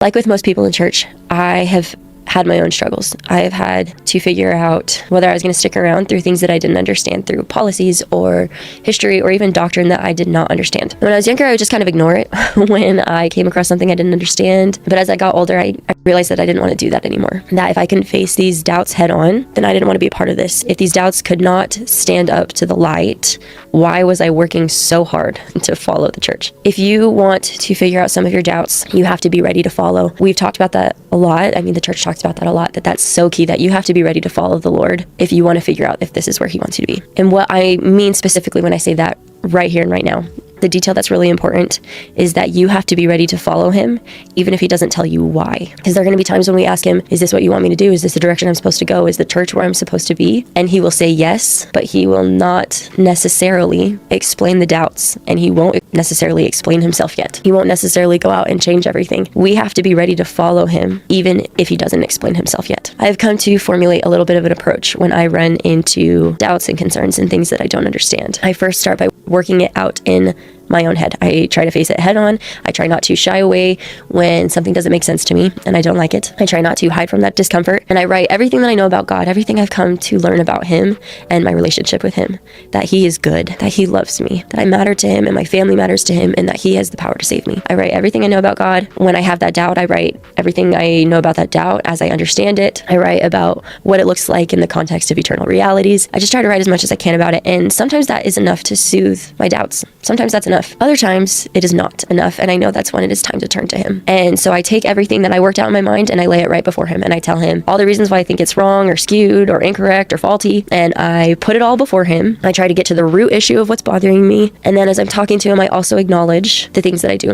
Like with most people in church, I have had my own struggles. I have had to figure out whether I was going to stick around through things that I didn't understand, through policies or history or even doctrine that I did not understand. When I was younger, I would just kind of ignore it when I came across something I didn't understand. But as I got older, I realized that I didn't want to do that anymore. That if I couldn't face these doubts head on, then I didn't want to be a part of this. If these doubts could not stand up to the light, why was I working so hard to follow the church? If you want to figure out some of your doubts, you have to be ready to follow. We've talked about that a lot. I mean, the church talks about that a lot, that's so key, that you have to be ready to follow the Lord if you want to figure out if this is where he wants you to be. And what I mean specifically when I say that right here and right now, the detail that's really important is that you have to be ready to follow him, even if he doesn't tell you why. Because there are going to be times when we ask him, is this what you want me to do? Is this the direction I'm supposed to go? Is the church where I'm supposed to be? And he will say yes, but he will not necessarily explain the doubts, and he won't necessarily explain himself yet. He won't necessarily go out and change everything. We have to be ready to follow him, even if he doesn't explain himself yet. I've come to formulate a little bit of an approach when I run into doubts and concerns and things that I don't understand. I first start by working it out in my own head. I try to face it head on. I try not to shy away when something doesn't make sense to me and I don't like it. I try not to hide from that discomfort, and I write everything that I know about God, everything I've come to learn about him and my relationship with him, that he is good, that he loves me, that I matter to him and my family matters to him, and that he has the power to save me. I write everything I know about God. When I have that doubt, I write everything I know about that doubt as I understand it. I write about what it looks like in the context of eternal realities. I just try to write as much as I can about it, and sometimes that is enough to soothe my doubts. Sometimes that's enough. Other times it is not enough, and I know that's when it is time to turn to him. And so I take everything that I worked out in my mind and I lay it right before him, and I tell him all the reasons why I think it's wrong or skewed or incorrect or faulty, and I put it all before him. I try to get to the root issue of what's bothering me, and then as I'm talking to him, I also acknowledge the things that I do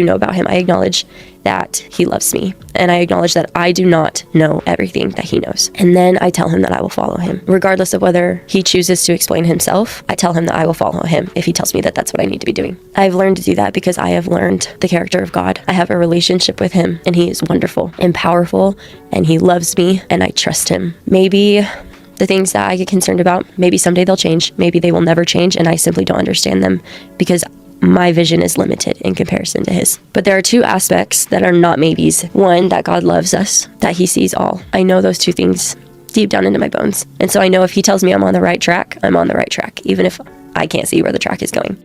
know about him. I acknowledge that he loves me, and I acknowledge that I do not know everything that he knows. And then I tell him that I will follow him. Regardless of whether he chooses to explain himself, I tell him that I will follow him if he tells me that that's what I need to be doing. I've learned to do that because I have learned the character of God. I have a relationship with him, and he is wonderful and powerful, and he loves me, and I trust him. Maybe the things that I get concerned about, maybe someday they'll change. Maybe they will never change, and I simply don't understand them because my vision is limited in comparison to his. But there are two aspects that are not maybes. One, that God loves us, that he sees all. I know those two things deep down into my bones. And so I know if he tells me I'm on the right track, I'm on the right track, even if I can't see where the track is going.